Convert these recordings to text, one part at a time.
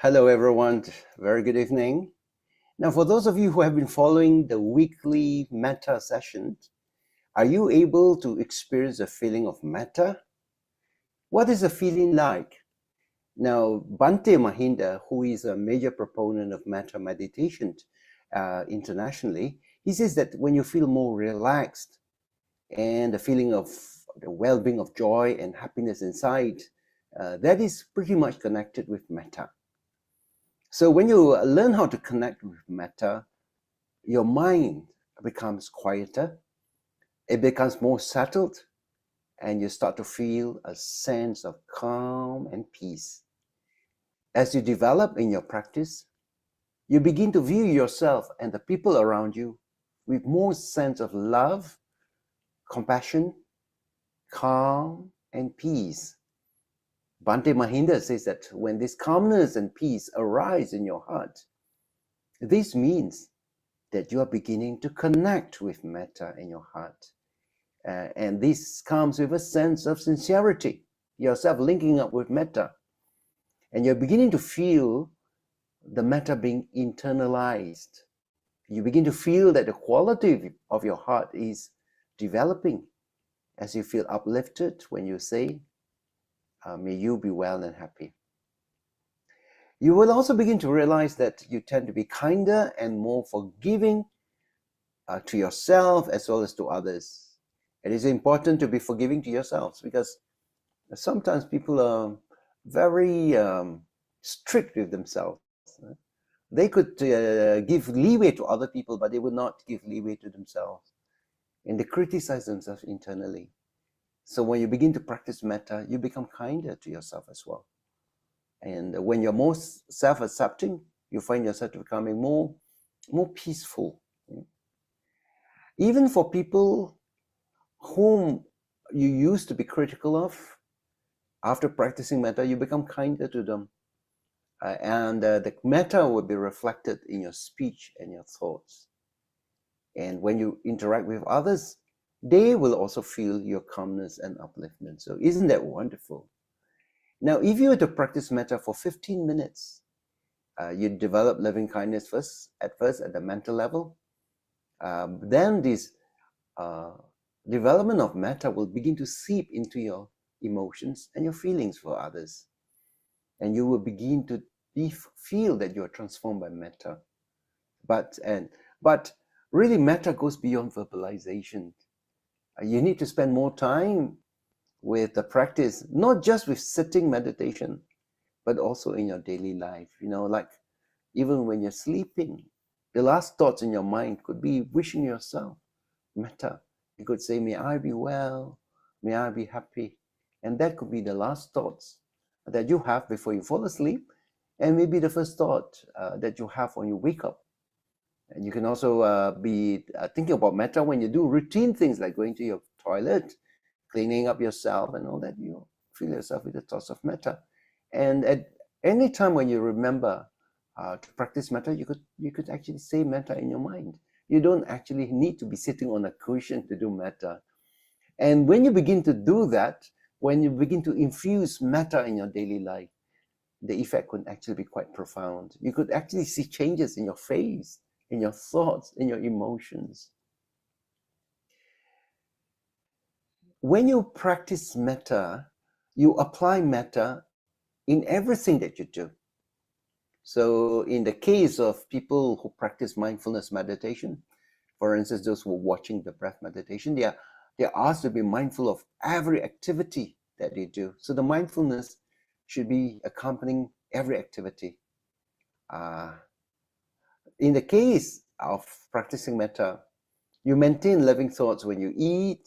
Hello, everyone. Very good evening. Now, for those of you who have been following the weekly Metta sessions, are you able to experience a feeling of Metta? What is the feeling like? Now, Bhante Mahinda, who is a major proponent of Metta meditation internationally, he says that when you feel more relaxed and the feeling of the well-being of joy and happiness inside, that is pretty much connected with Metta. So when you learn how to connect with Metta, your mind becomes quieter, it becomes more settled, and you start to feel a sense of calm and peace. As you develop in your practice, you begin to view yourself and the people around you with more sense of love, compassion, calm, and peace. Bhante Mahinda says that when this calmness and peace arise in your heart, this means that you are beginning to connect with Metta in your heart. And this comes with a sense of sincerity, yourself linking up with Metta. And you're beginning to feel the Metta being internalized. You begin to feel that the quality of your heart is developing as you feel uplifted when you say, may you be well and happy. You will also begin to realize that you tend to be kinder and more forgiving to yourself as well as to others. It is important to be forgiving to yourselves because sometimes people are very strict with themselves. They could give leeway to other people, but they would not give leeway to themselves. And they criticize themselves internally. So when you begin to practice Metta, you become kinder to yourself as well. And when you're more self-accepting, you find yourself becoming more peaceful. Even for people whom you used to be critical of, after practicing Metta, you become kinder to them. And the Metta will be reflected in your speech and your thoughts. And when you interact with others, they will also feel your calmness and upliftment. So isn't that wonderful? Now, if you were to practice Metta for 15 minutes, you develop loving kindness at first at the mental level. Then this development of Metta will begin to seep into your emotions and your feelings for others. And you will begin to feel that you are transformed by Metta. But really, Metta goes beyond verbalization. You need to spend more time with the practice, not just with sitting meditation, but also in your daily life. Like even when you're sleeping, the last thoughts in your mind could be wishing yourself Metta. You could say, may I be well, may I be happy. And that could be the last thoughts that you have before you fall asleep, and maybe the first thought that you have when you wake up. And you can also be thinking about Metta when you do routine things like going to your toilet, cleaning up yourself and all that. You fill yourself with the thoughts of Metta. And at any time when you remember to practice Metta, you could actually say Metta in your mind. You don't actually need to be sitting on a cushion to do Metta. And when you begin to do that, when you begin to infuse Metta in your daily life, the effect could actually be quite profound. You could actually see changes in your face, in your thoughts, in your emotions. When you practice Metta, you apply Metta in everything that you do. So in the case of people who practice mindfulness meditation, for instance, those who are watching the breath meditation, they're asked to be mindful of every activity that they do. So the mindfulness should be accompanying every activity. In the case of practicing Metta, you maintain loving thoughts when you eat.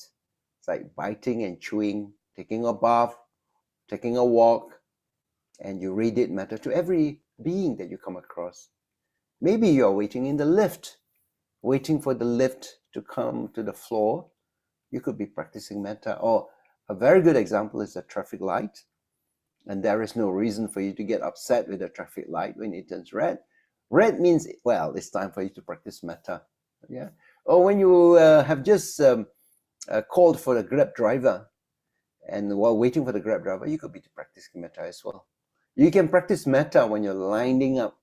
It's like biting and chewing, taking a bath, taking a walk, and you radiate Metta to every being that you come across. Maybe you're waiting in the lift, waiting for the lift to come to the floor. You could be practicing Metta. Or a very good example is a traffic light. And there is no reason for you to get upset with the traffic light when it turns red. Red means, well, it's time for you to practice Metta. Yeah. Or when you have just called for a Grab driver, and while waiting for the Grab driver, you could be practicing Metta as well. You can practice metta when you're lining up,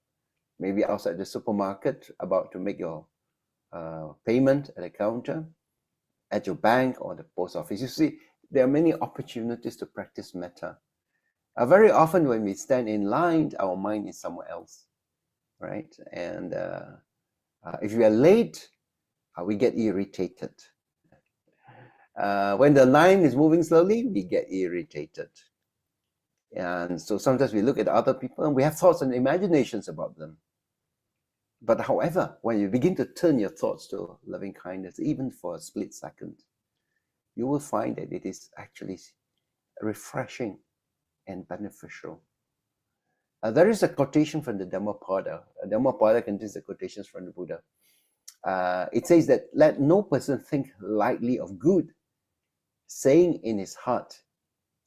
maybe outside the supermarket, about to make your payment at the counter, at your bank or the post office. You see, there are many opportunities to practice metta. Very often when we stand in line, our mind is somewhere else, right? And if we are late, we get irritated. When the line is moving slowly, we get irritated. And so sometimes we look at other people and we have thoughts and imaginations about them. But however, when you begin to turn your thoughts to loving kindness, even for a split second, you will find that it is actually refreshing and beneficial. There is a quotation from the Dhammapada. Dhammapada contains the quotations from the Buddha. It says that, let no person think lightly of good, saying in his heart,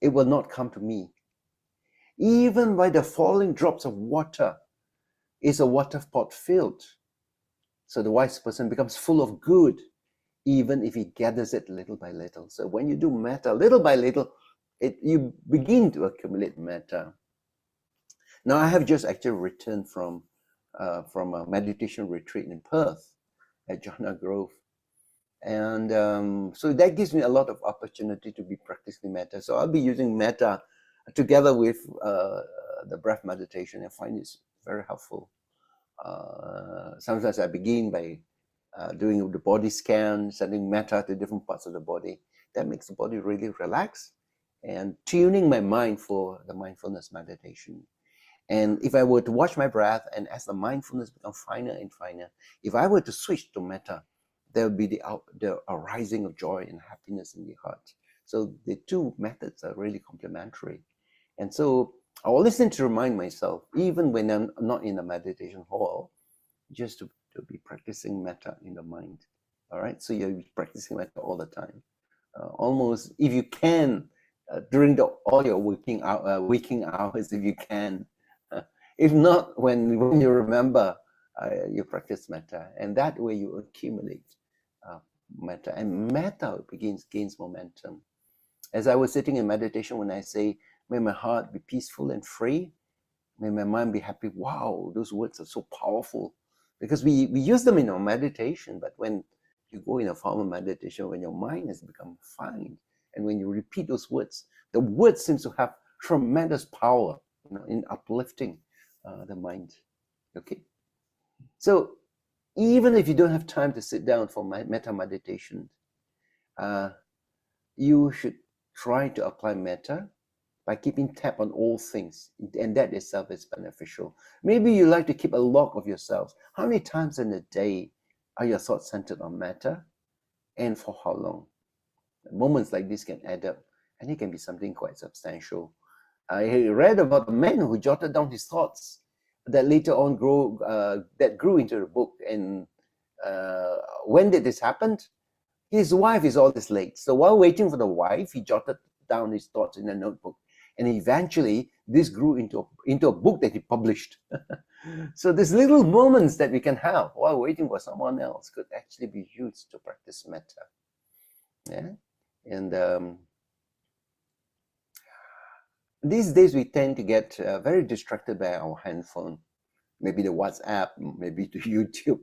it will not come to me. Even by the falling drops of water is a water pot filled. So the wise person becomes full of good, even if he gathers it little by little. So when you do metta, little by little, you begin to accumulate metta. Now, I have just actually returned from a meditation retreat in Perth at Jhana Grove. And so that gives me a lot of opportunity to be practicing metta. So I'll be using metta together with the breath meditation. I find it's very helpful. Sometimes I begin by doing the body scan, sending metta to different parts of the body. That makes the body really relax and tuning my mind for the mindfulness meditation. And if I were to watch my breath, and as the mindfulness becomes finer and finer, if I were to switch to metta, there will be the arising of joy and happiness in the heart. So the two methods are really complementary. And so I always need to remind myself, even when I'm not in a meditation hall, just to be practicing metta in the mind. All right, so you're practicing metta all the time. Almost, if you can, during all your waking hours, if you can. If not, when you remember, you practice metta, and that way you accumulate metta, and metta gains momentum. As I was sitting in meditation, when I say, may my heart be peaceful and free, may my mind be happy. Wow, those words are so powerful, because we use them in our meditation, but when you go in a formal meditation, when your mind has become fine, and when you repeat those words, the words seems to have tremendous power, in uplifting the mind. Okay, so even if you don't have time to sit down for metta meditation, you should try to apply metta by keeping tab on all things, and that itself is beneficial. Maybe you like to keep a log of yourselves. How many times in a day are your thoughts centered on metta, and for how long? Moments like this can add up, and it can be something quite substantial. I read about a man who jotted down his thoughts that later on grew into a book. And when did this happen? His wife is always late. So while waiting for the wife, he jotted down his thoughts in a notebook. And eventually, this grew into a book that he published. So these little moments that we can have while waiting for someone else could actually be used to practice metta. Yeah? And these days, we tend to get very distracted by our handphone, maybe the WhatsApp, maybe the YouTube.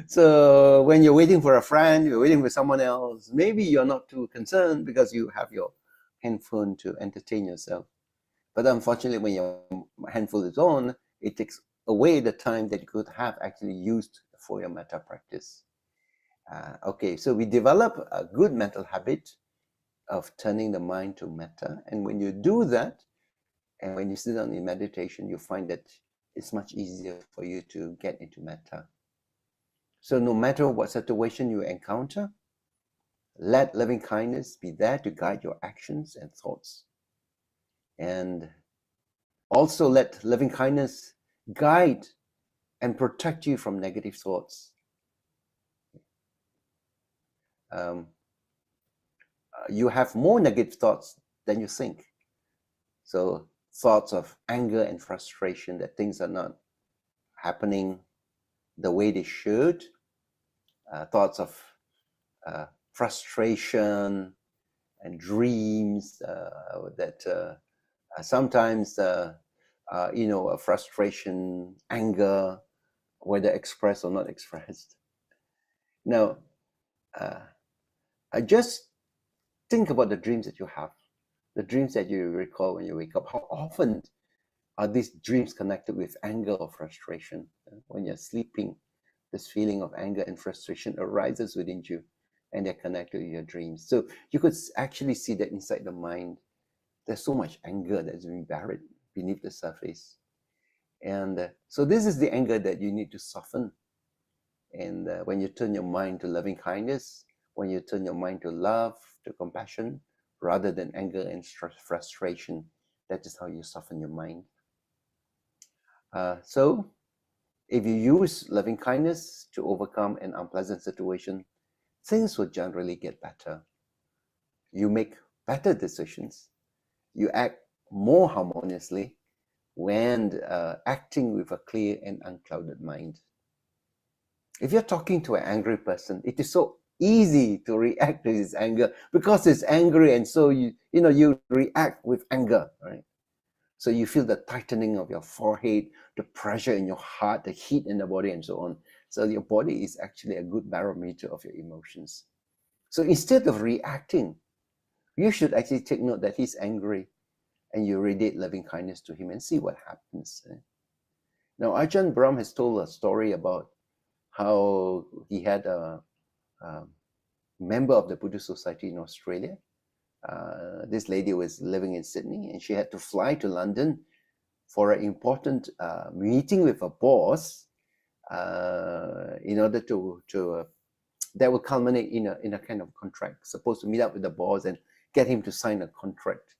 So when you're waiting for a friend, you're waiting for someone else, maybe you're not too concerned because you have your handphone to entertain yourself. But unfortunately, when your handphone is on, it takes away the time that you could have actually used for your metta practice. Okay, so we develop a good mental habit of turning the mind to metta. And when you do that, and when you sit down in meditation, you find that it's much easier for you to get into metta. So no matter what situation you encounter, let loving kindness be there to guide your actions and thoughts. And also let loving kindness guide and protect you from negative thoughts. You have more negative thoughts than you think. So thoughts of anger and frustration that things are not happening the way they should, thoughts of frustration and dreams that sometimes frustration, anger, whether expressed or not expressed. Now, I just think about the dreams that you have, the dreams that you recall when you wake up. How often are these dreams connected with anger or frustration? When you're sleeping, this feeling of anger and frustration arises within you, and they're connected to your dreams. So you could actually see that inside the mind, there's so much anger that's being buried beneath the surface. And so this is the anger that you need to soften. And when you turn your mind to loving kindness, when you turn your mind to love, to compassion, rather than anger and frustration, that is how you soften your mind. So if you use loving kindness to overcome an unpleasant situation, things will generally get better. You make better decisions. You act more harmoniously when acting with a clear and unclouded mind. If you're talking to an angry person, it is so easy to react to his anger because he's angry, and so you react with anger, right? So you feel the tightening of your forehead, the pressure in your heart, the heat in the body, and so on. So your body is actually a good barometer of your emotions. So instead of reacting, you should actually take note that he's angry, and you radiate loving kindness to him and see what happens. Now, Ajahn Brahm has told a story about how he had a member of the Buddhist Society in Australia. This lady was living in Sydney, and she had to fly to London for an important meeting with a boss in order to that will culminate in a kind of contract. Supposed to meet up with the boss and get him to sign a contract.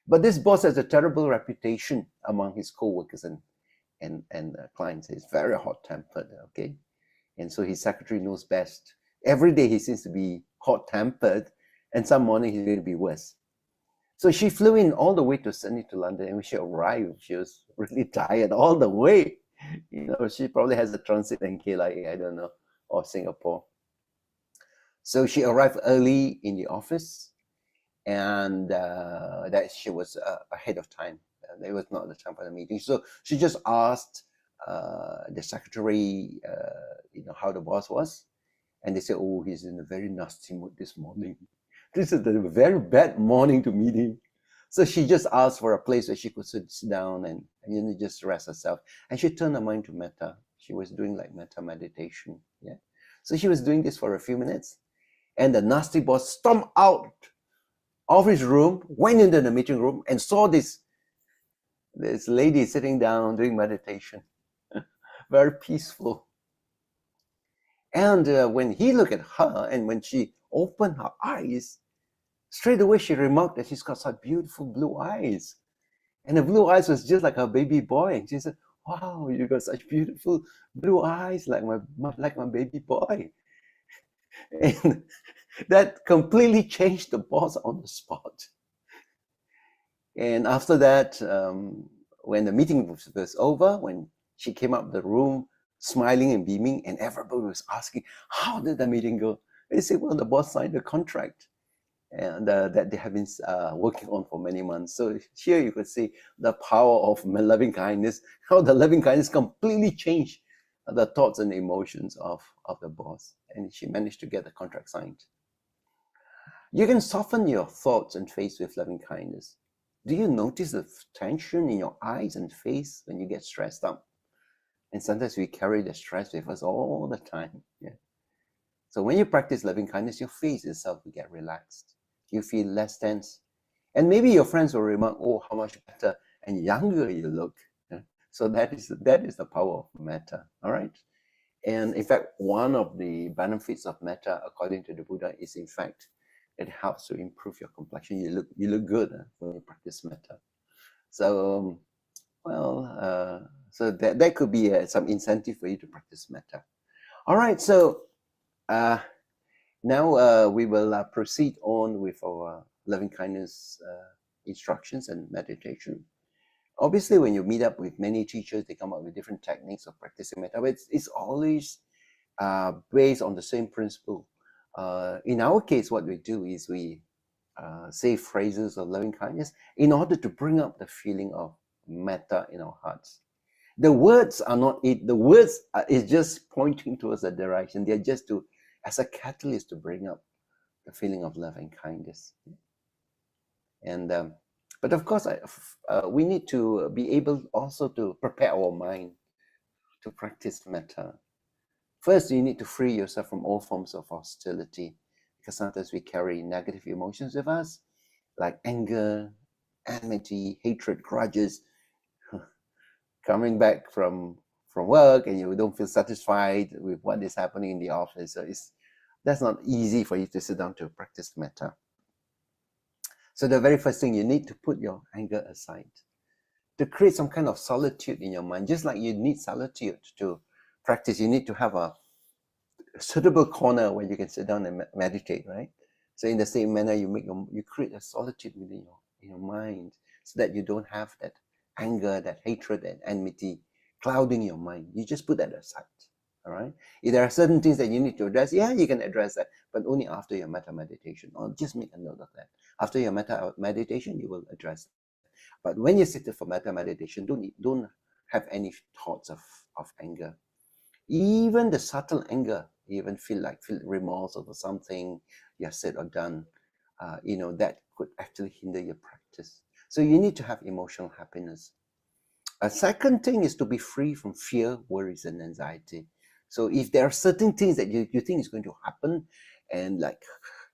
But this boss has a terrible reputation among his co-workers and clients. He's very hot-tempered, okay? And so his secretary knows best. Every day he seems to be hot-tempered, and some morning he's going to be worse. So she flew in all the way to Sydney to London, and when she arrived, she was really tired all the way. She probably has a transit in KLIA, I don't know, or Singapore. So she arrived early in the office, and that she was ahead of time. It was not the time for the meeting. So she just asked the secretary, how the boss was. And they said, oh, he's in a very nasty mood this morning. This is a very bad morning to meet him. So she just asked for a place where she could sit down and just rest herself. And she turned her mind to Metta. She was doing like Metta meditation. Yeah. So she was doing this for a few minutes. And the nasty boss stomped out of his room, went into the meeting room, and saw this lady sitting down doing meditation. Very peaceful. And when he looked at her, and when she opened her eyes, straight away she remarked that she's got such beautiful blue eyes. And the blue eyes was just like her baby boy. And she said, wow, you got such beautiful blue eyes like my baby boy. And that completely changed the boss on the spot. And after that, when the meeting was over, when she came up the room, smiling and beaming, and everybody was asking, how did the meeting go? They said, well, the boss signed the contract, and that they have been working on for many months. So here you could see the power of loving kindness, how the loving kindness completely changed the thoughts and emotions of the boss. And she managed to get the contract signed. You can soften your thoughts and face with loving kindness. Do you notice the tension in your eyes and face when you get stressed up? And sometimes we carry the stress with us all the time. Yeah. So when you practice loving kindness, your face itself will get relaxed. You feel less tense. And maybe your friends will remark, oh, how much better and younger you look. Yeah. So that is the power of Metta. All right. And in fact, one of the benefits of Metta, according to the Buddha, is in fact, it helps to improve your complexion. You look good when you practice Metta. So, so that could be some incentive for you to practice Metta. All right, so now we will proceed on with our loving kindness instructions and meditation. Obviously, when you meet up with many teachers, they come up with different techniques of practicing Metta, but it's always based on the same principle. In our case, what we do is we say phrases of loving kindness in order to bring up the feeling of metta in our hearts. The words are not it. The words is just pointing towards a direction. They're just to, as a catalyst to bring up the feeling of love and kindness. And but of course, we need to be able also to prepare our mind to practice metta. First, you need to free yourself from all forms of hostility, because sometimes we carry negative emotions with us, like anger, enmity, hatred, grudges. Coming back from work and you don't feel satisfied with what is happening in the office, so that's not easy for you to sit down to practice metta. So the very first thing, you need to put your anger aside, to create some kind of solitude in your mind. Just like you need solitude to practice, you need to have a suitable corner where you can sit down and meditate, right? So in the same manner, you create a solitude within your mind, so that you don't have that anger, that hatred, and enmity clouding your mind. You just put that aside. All right. If there are certain things that you need to address, yeah, you can address that, but only after your metta meditation, or just make a note of that. After your metta meditation, you will address it. But when you're seated for metta meditation, don't have any thoughts of anger. Even the subtle anger, you even feel remorse over something you have said or done, that could actually hinder your practice. So you need to have emotional happiness. A second thing is to be free from fear, worries, and anxiety. So if there are certain things that you think is going to happen, and like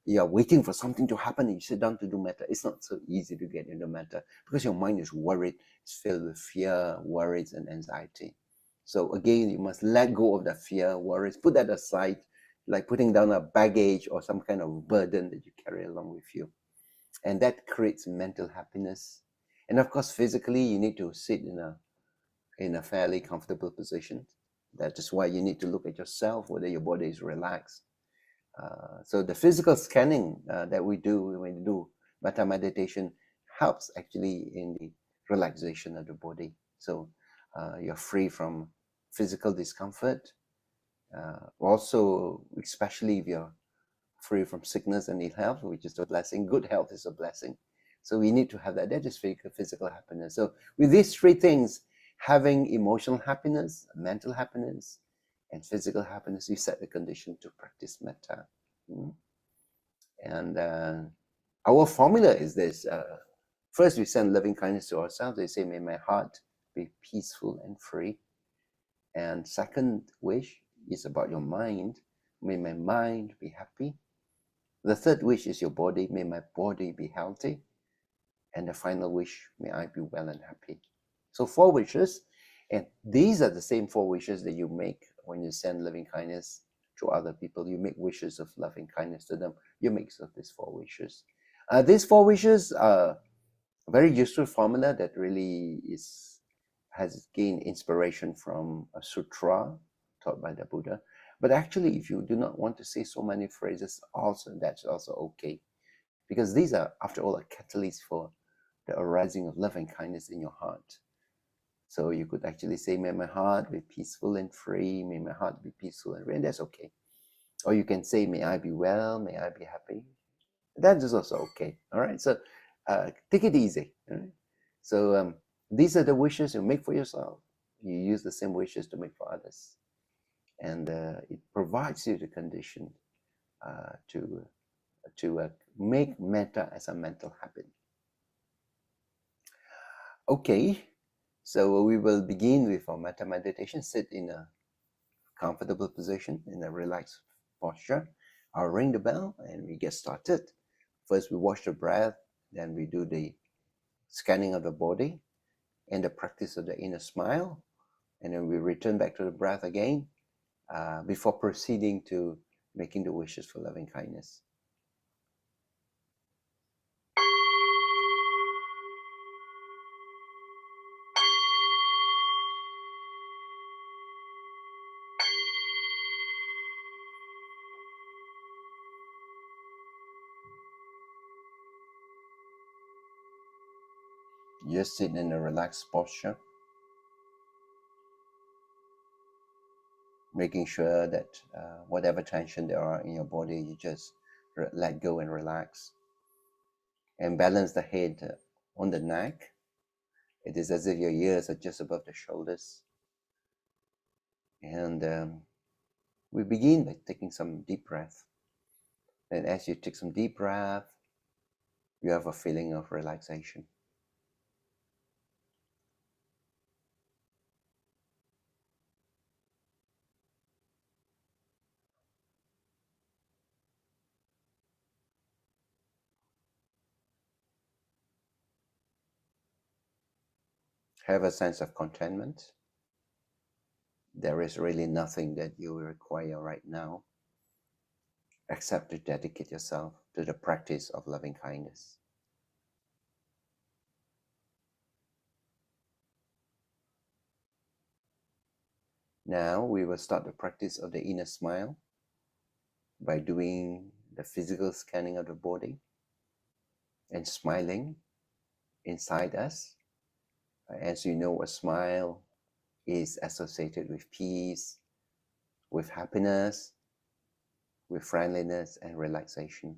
you are waiting for something to happen and you sit down to do metta, it's not so easy to get into metta, because your mind is worried, it's filled with fear, worries, and anxiety. So again, you must let go of that fear, worries, put that aside, like putting down a baggage or some kind of burden that you carry along with you. And that creates mental happiness. And of course, physically, you need to sit in a fairly comfortable position. That is why you need to look at yourself, whether your body is relaxed. So the physical scanning that we do when we do metta meditation helps actually in the relaxation of the body. So you're free from physical discomfort. Also, especially if you're free from sickness and ill health, which is a blessing. Good health is a blessing. So we need to have that. That is physical happiness. So with these three things, having emotional happiness, mental happiness, and physical happiness, we set the condition to practice metta. And our formula is this. First, we send loving kindness to ourselves. They say, may my heart be peaceful and free. And second wish is about your mind. May my mind be happy. The third wish is your body. May my body be healthy. And the final wish, may I be well and happy. So 4 wishes. And these are the same 4 wishes that you make when you send loving kindness to other people. You make wishes of loving kindness to them. You make of these 4 wishes. These 4 wishes are a very useful formula that really has gained inspiration from a sutra taught by the Buddha. But actually, if you do not want to say so many phrases, that's also okay. Because these are, after all, a catalyst for the arising of love and kindness in your heart. So you could actually say, may my heart be peaceful and free, may my heart be peaceful and free, and that's okay. Or you can say, may I be well, may I be happy. That is also okay. All right, so take it easy. All right? So these are the wishes you make for yourself. You use the same wishes to make for others. And it provides you the condition to make metta as a mental habit. Okay, so we will begin with our metta meditation. Sit in a comfortable position, in a relaxed posture. I'll ring the bell and we get started. First, we watch the breath, then we do the scanning of the body and the practice of the inner smile. And then we return back to the breath again before proceeding to making the wishes for loving kindness. Just sit in a relaxed posture, making sure that whatever tension there are in your body, you just let go and relax. And balance the head on the neck It is as if your ears are just above the shoulders. And we begin by taking some deep breath. And as you take some deep breath, you have a feeling of relaxation. Have a sense of contentment. There is really nothing that you require right now except to dedicate yourself to the practice of loving kindness. Now we will start the practice of the inner smile by doing the physical scanning of the body and smiling inside us. As you know, a smile is associated with peace, with happiness, with friendliness and relaxation.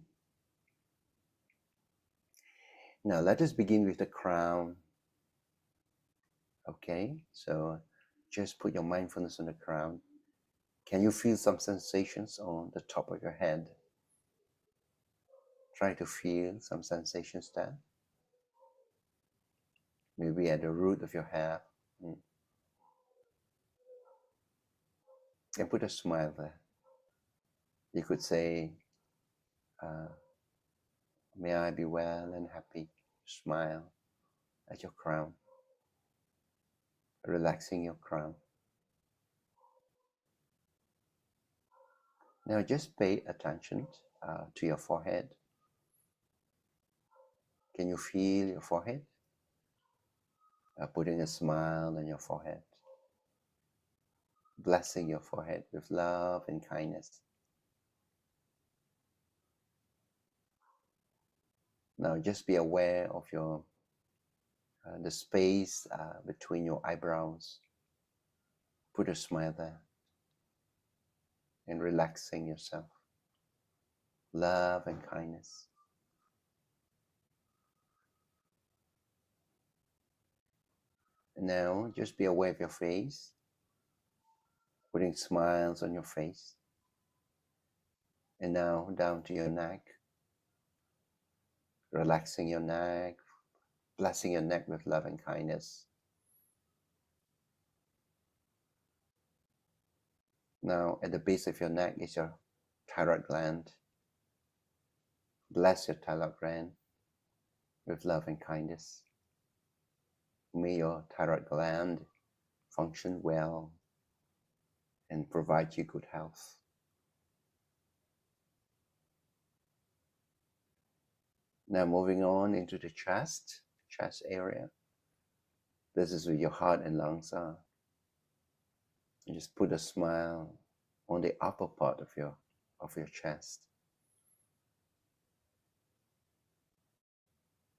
Now let us begin with the crown. Okay, so just put your mindfulness on the crown. Can you feel some sensations on the top of your head? Try to feel some sensations there. Maybe at the root of your hair. And put a smile there. You could say, may I be well and happy. Smile at your crown, relaxing your crown. Now just pay attention to your forehead. Can you feel your forehead? Putting a smile on your forehead. Blessing your forehead with love and kindness. Now just be aware of your the space between your eyebrows. Put a smile there and relaxing yourself. Love and kindness. And now just be aware of your face. Putting smiles on your face. And now down to your neck. Relaxing your neck. Blessing your neck with love and kindness. Now at the base of your neck is your thyroid gland. Bless your thyroid gland with love and kindness. May your thyroid gland function well and provide you good health. Now moving on into the chest area. This is where your heart and lungs are. And just put a smile on the upper part of your chest.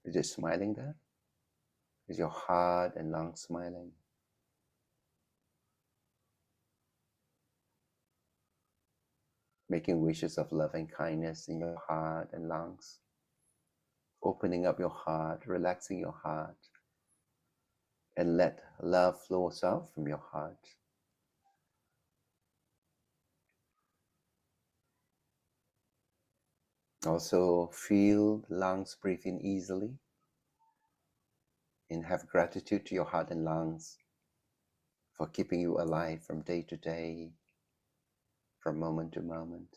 Is it smiling there? Is your heart and lungs smiling? Making wishes of love and kindness in your heart and lungs. Opening up your heart, relaxing your heart, and let love flow out from your heart. Also feel the lungs breathe in easily and have gratitude to your heart and lungs for keeping you alive from day to day, from moment to moment.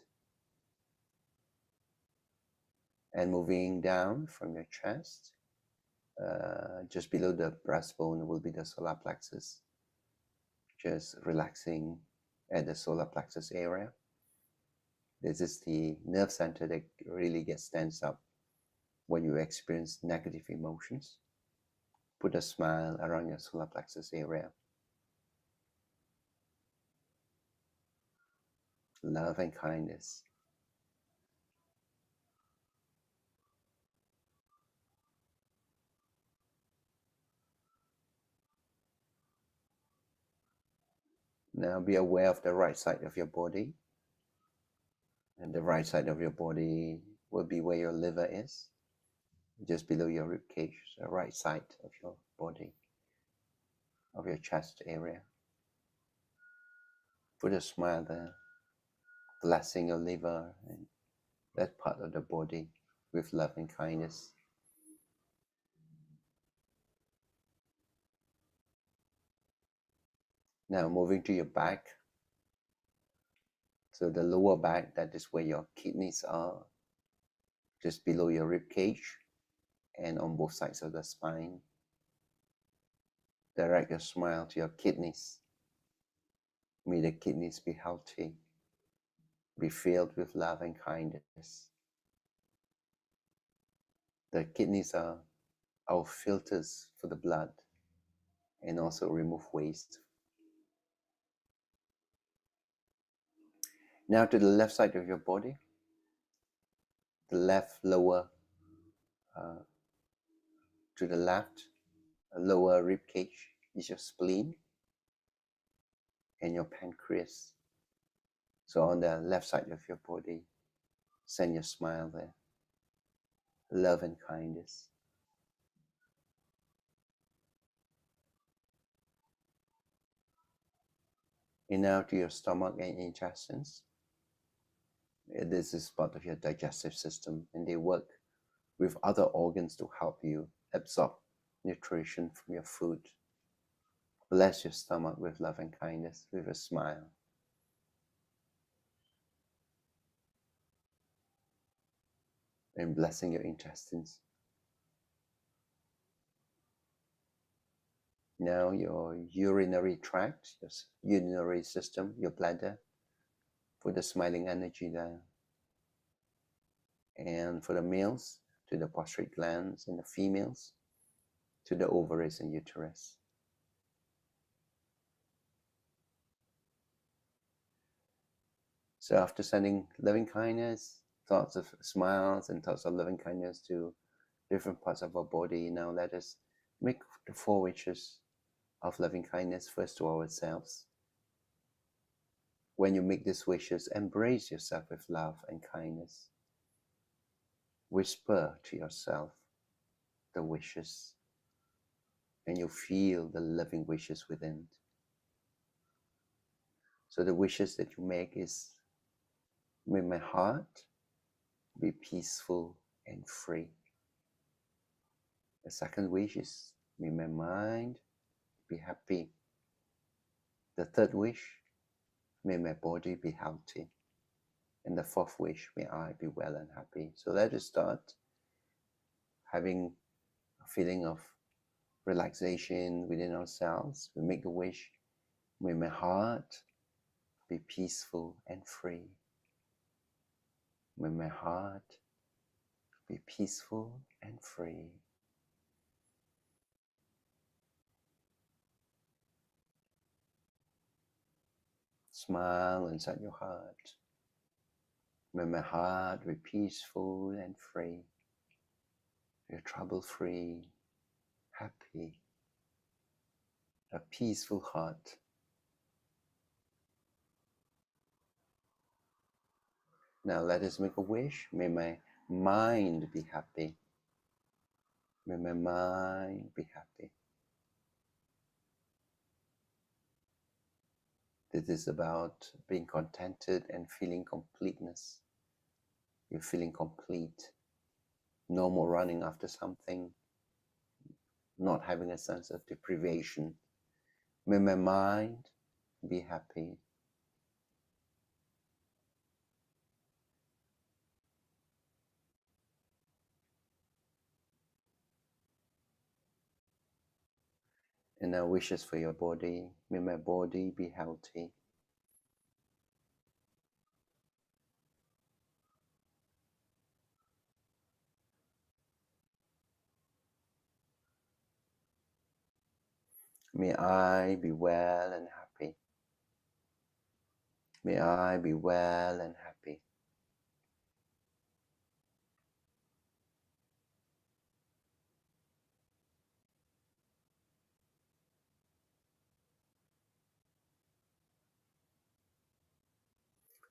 And moving down from your chest, just below the breastbone will be the solar plexus. Just relaxing at the solar plexus area. This is the nerve center that really gets tense up when you experience negative emotions. Put a smile around your solar plexus area. Love and kindness. Now be aware of the right side of your body. And the right side of your body will be where your liver is. Just below your rib cage, the right side of your body. of your chest area. Put a smile there, blessing your liver and that part of the body with love and kindness. Now moving to your back. So the lower back, that is where your kidneys are, just below your rib cage and on both sides of the spine. Direct your smile to your kidneys. May the kidneys be healthy, be filled with love and kindness. The kidneys are our filters for the blood and also remove waste. Now to the left side of your body, the left lower, to the left lower rib cage is your spleen and your pancreas. So on the left side of your body, send your smile there, love and kindness. And now to your stomach and intestines. This is part of your digestive system, and they work with other organs to help you absorb nutrition from your food. Bless your stomach with love and kindness, with a smile. And blessing your intestines. Now your urinary tract, your urinary system, your bladder. Put the smiling energy there. And for the males, to the prostate glands, and the females, to the ovaries and uterus. So after sending loving kindness, thoughts of smiles and thoughts of loving kindness to different parts of our body, now let us make the 4 wishes of loving kindness first to ourselves. When you make these wishes, embrace yourself with love and kindness. Whisper to yourself the wishes, and you feel the loving wishes within. So the wishes that you make is, may my heart be peaceful and free. The second wish is, may my mind be happy. The third wish, may my body be healthy. And the fourth wish, may I be well and happy. So let us start having a feeling of relaxation within ourselves. We make the wish, may my heart be peaceful and free. May my heart be peaceful and free. Smile inside your heart. May my heart be peaceful and free. You're trouble-free, happy, a peaceful heart. Now let us make a wish. May my mind be happy. May my mind be happy. This is about being contented and feeling completeness. You're feeling complete. No more running after something. Not having a sense of deprivation. May my mind be happy. And now wishes for your body. May my body be healthy. May I be well and happy. May I be well and happy.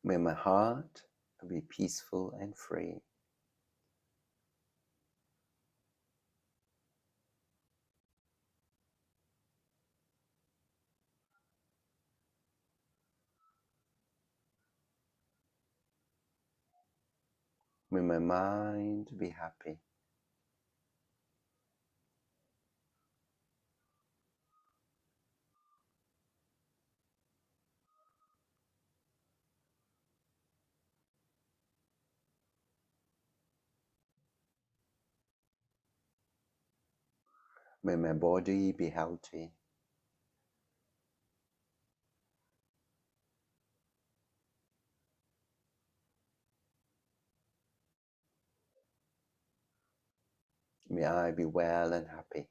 May my heart be peaceful and free. May my mind be happy. May my body be healthy. May I be well and happy.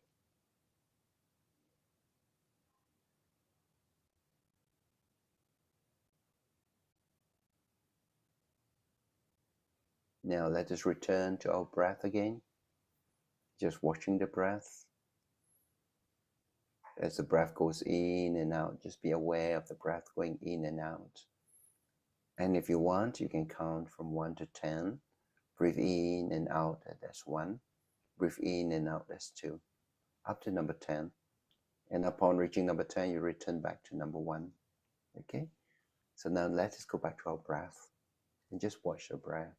Now let us return to our breath again. Just watching the breath. As the breath goes in and out, just be aware of the breath going in and out. And if you want, you can count from 1 to 10. Breathe in and out, that's 1. Breathe in and out, that's 2. Up to number 10. And upon reaching number 10, you return back to number 1. Okay? So now let us go back to our breath and just watch the breath.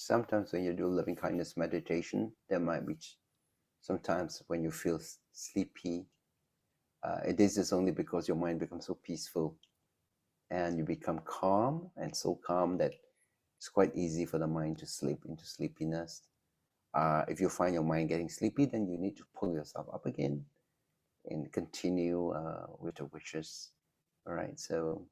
Sometimes when you do loving kindness meditation, there might be sometimes when you feel sleepy. This is only because your mind becomes so peaceful and you become calm, and so calm that it's quite easy for the mind to slip into sleepiness. If you find your mind getting sleepy, then you need to pull yourself up again and continue with the wishes. All right, so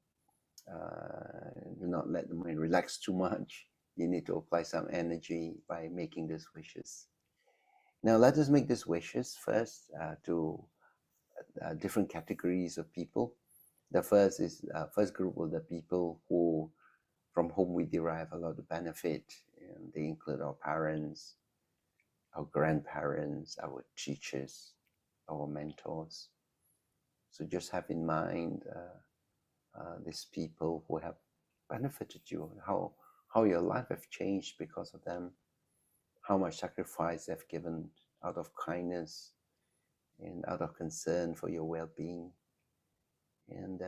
do not let the mind relax too much. You need to apply some energy by making these wishes. Now let us make these wishes first to different categories of people. The first is first group of the people who, from whom we derive a lot of benefit. And they include our parents, our grandparents, our teachers, our mentors. So just have in mind these people who have benefited you, how your life has changed because of them, how much sacrifice they've given out of kindness and out of concern for your well-being. And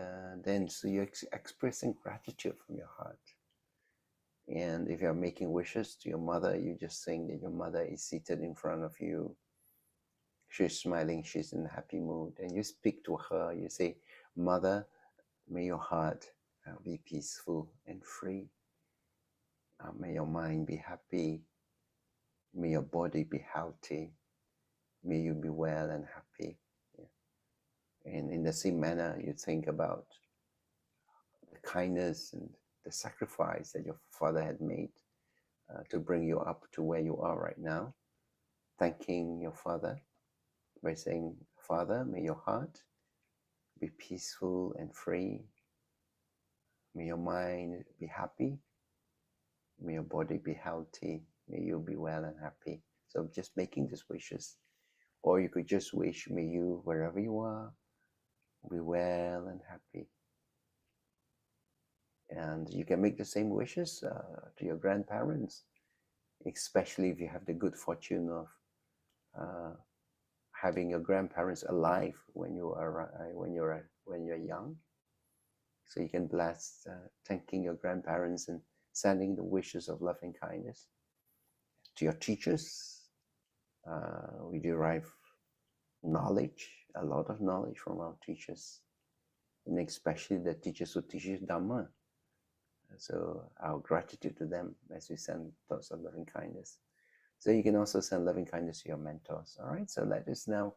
then so you're expressing gratitude from your heart. And if you're making wishes to your mother, you just think that your mother is seated in front of you. She's smiling, she's in a happy mood. And you speak to her, you say, Mother, may your heart be peaceful and free. May your mind be happy. May your body be healthy. May you be well and happy. Yeah. And in the same manner, you think about the kindness and the sacrifice that your father had made to bring you up to where you are right now. Thanking your father by saying, Father, may your heart be peaceful and free. May your mind be happy. May your body be healthy. May you be well and happy. So just making these wishes. Or you could just wish, may you, wherever you are, be well and happy. And you can make the same wishes to your grandparents, especially if you have the good fortune of having your grandparents alive when you're young, so you can bless, thanking your grandparents and sending the wishes of loving kindness to your teachers. We derive knowledge, a lot of knowledge from our teachers, and especially the teachers who teach us Dhamma. So our gratitude to them as we send thoughts of loving kindness. So you can also send loving kindness to your mentors. All right. So let us now,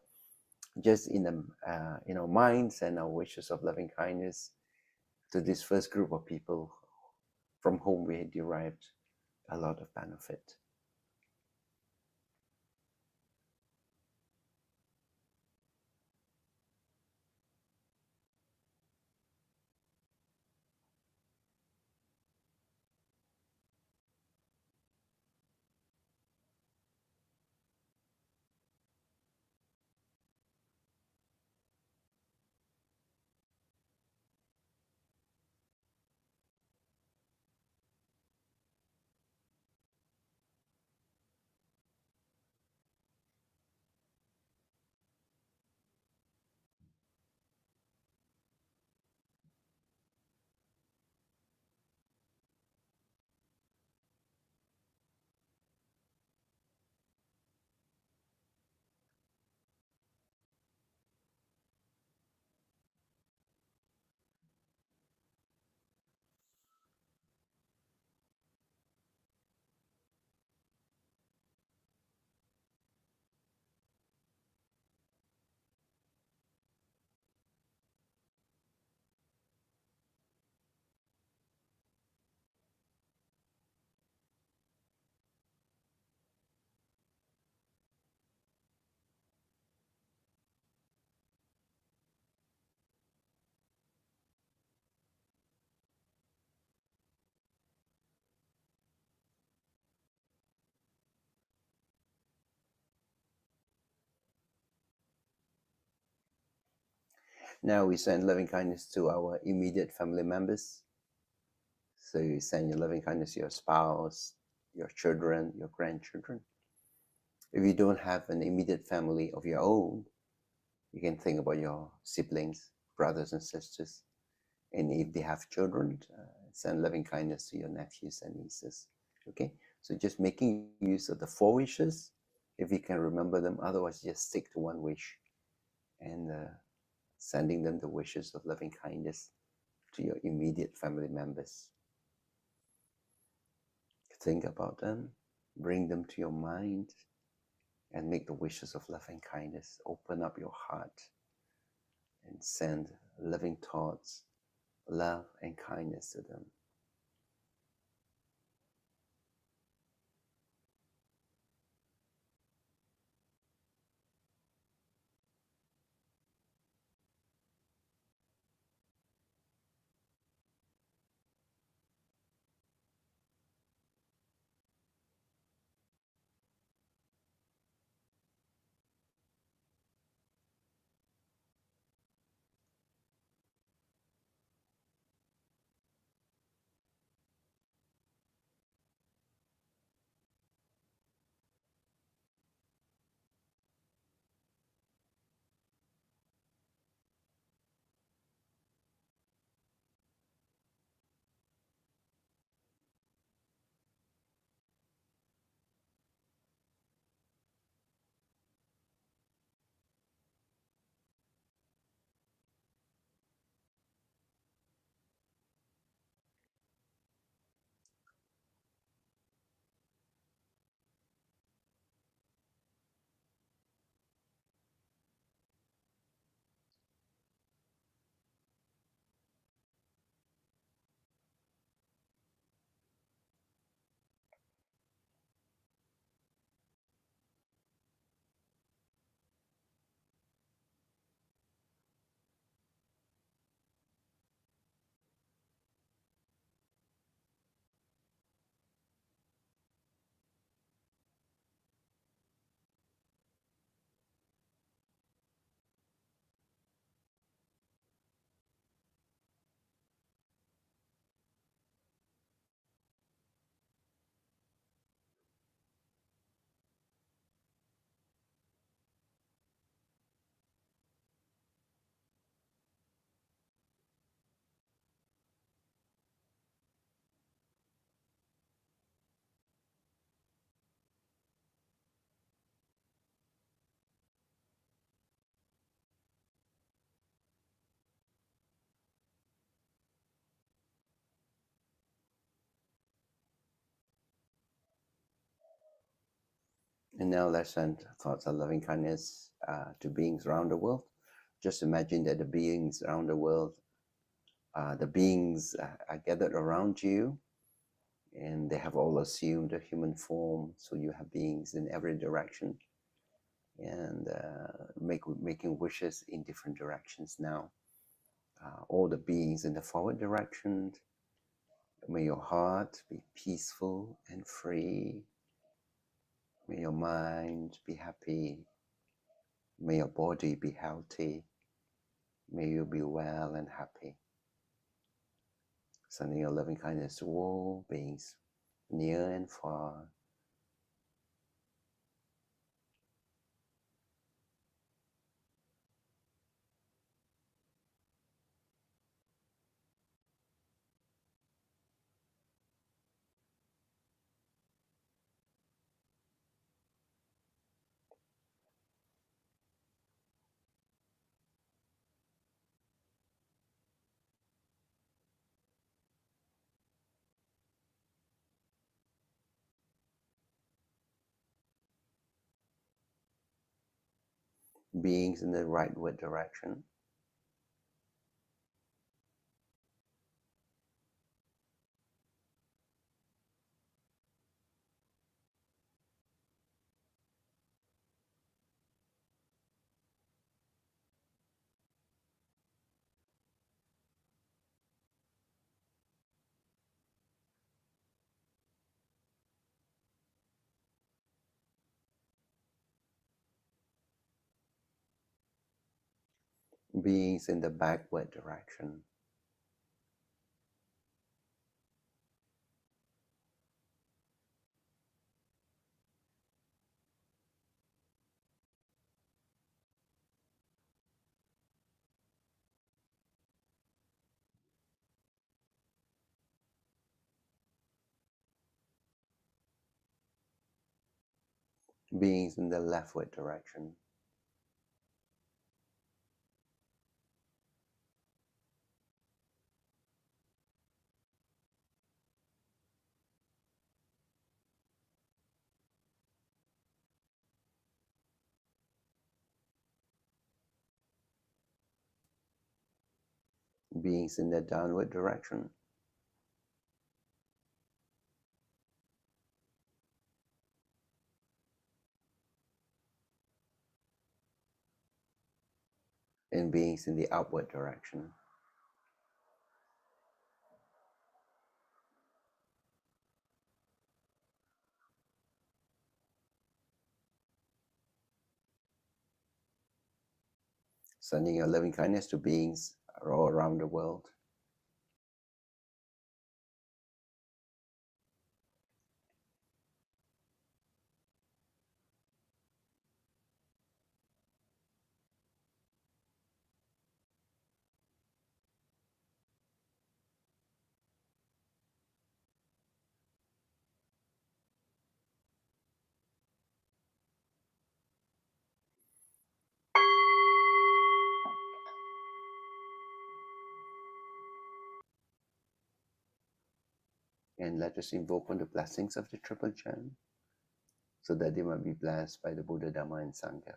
just in our minds, send our wishes of loving kindness to this first group of people from whom we derived a lot of benefit. Now we send loving kindness to our immediate family members. So you send your loving kindness to your spouse, your children, your grandchildren. If you don't have an immediate family of your own, you can think about your siblings, brothers and sisters. And if they have children, send loving kindness to your nephews and nieces. Okay, so just making use of the 4 wishes, if you can remember them. Otherwise, just stick to 1 wish and sending them the wishes of loving kindness to your immediate family members. Think about them, bring them to your mind, and make the wishes of loving kindness. Open up your heart and send loving thoughts, love and kindness to them. And now let's send thoughts of loving kindness to beings around the world. Just imagine that the beings around the world, the beings are gathered around you, and they have all assumed a human form. So you have beings in every direction, and making wishes in different directions now. All the beings in the forward direction, may your heart be peaceful and free. May your mind be happy. May your body be healthy. May you be well and happy. Sending your loving kindness to all beings, near and far. Beings in the rightward direction. Beings in the backward direction. Beings in the leftward direction. Beings in the downward direction. And beings in the upward direction. Sending your loving kindness to beings all around the world. And let us invoke on the blessings of the Triple Gem, so that they might be blessed by the Buddha, Dhamma, and Sangha.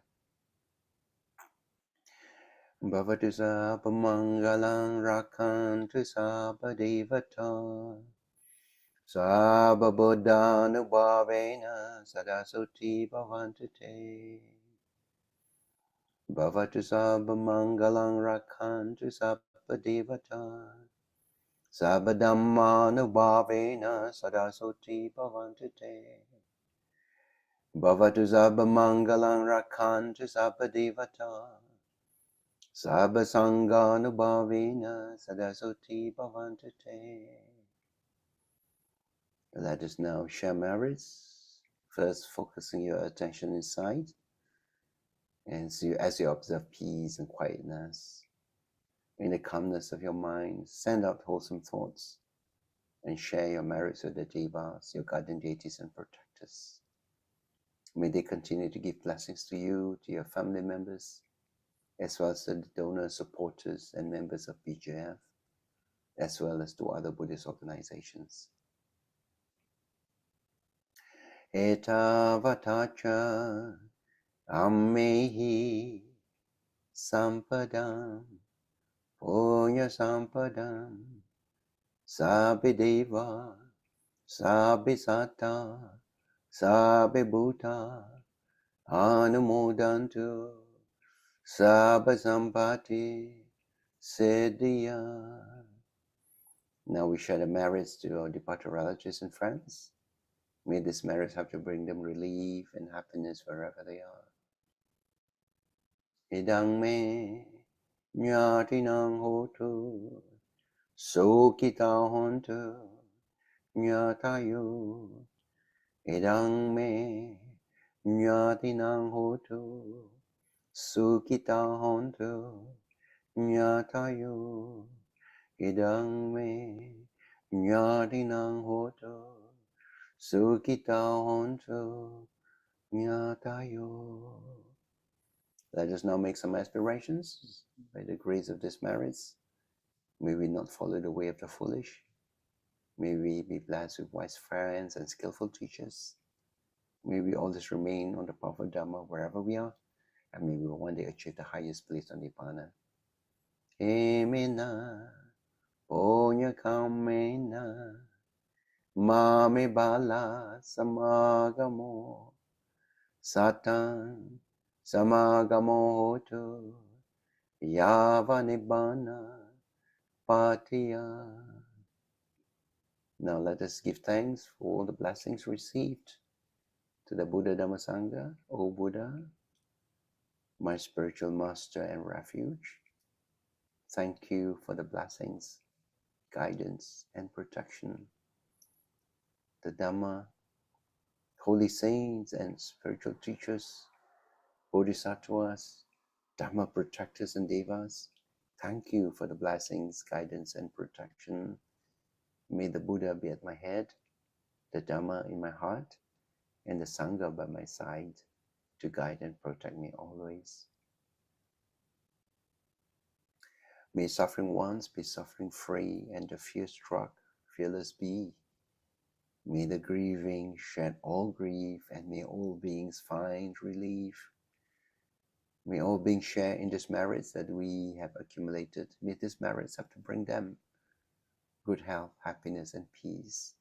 Bhavatu sabba mangalang rakantu sabba devata sabba buddhanubhavena sadasoti bhavantu te. Bhavatu sabba mangalang rakantu sabba devata sabba dhammanubhavena sadasoti bhavantu te. Bhavatu sabba mangalang rakantu sabba devata sabba sanganubhavena sadasoti bhavantu te. Let us now share merits, first focusing your attention inside, and so as you observe peace and quietness, in the calmness of your mind, send out wholesome thoughts and share your merits with the devas, your guardian deities and protectors. May they continue to give blessings to you, to your family members, as well as the donors, supporters, and members of BGF, as well as to other Buddhist organizations. etavatacha ammehi sampadam punya sampadam sabideva sabisata sabibuta anumodantu sabasampati siddhya. Now we share the merits to our departed relatives and friends. May these merits help to bring them relief and happiness wherever they are. Idang me nyatinang hotu sokita hontu nyatayo. Idang me nyatinang hotu sukita hontu nyatayo. Idang me nyatinang hotu sukita hontu nyatayo. Let us now make some aspirations by the grace of these merits. May we not follow the way of the foolish. May we be blessed with wise friends and skillful teachers. May we always remain on the path of Dharma wherever we are, and may we one day achieve the highest place on Nibbana. Emena, Ponya Kamena, Mame Bala Samagamo, Satan Samagamo Hotu, Yava Nibbana Patiya. Now let us give thanks for all the blessings received. To the Buddha Dhamma Sangha, O Buddha, my spiritual master and refuge, thank you for the blessings, guidance, and protection. The Dhamma, holy saints and spiritual teachers, bodhisattvas, Dhamma protectors and devas, thank you for the blessings, guidance, and protection. May the Buddha be at my head, the Dhamma in my heart, and the Sangha by my side to guide and protect me always. May suffering ones be suffering free and the fear-struck fearless be. May the grieving shed all grief and may all beings find relief. May all beings share in these merits that we have accumulated. May these merits have to bring them good health, happiness, and peace.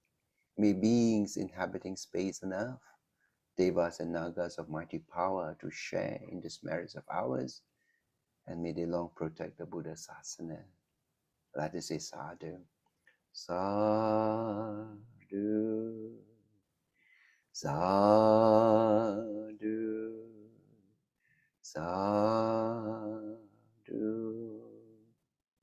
May beings inhabiting space and earth, devas and nagas of mighty power to share in these merits of ours, and may they long protect the Buddha Sasana. Let us say sadhu. Sadhu. Sadhu.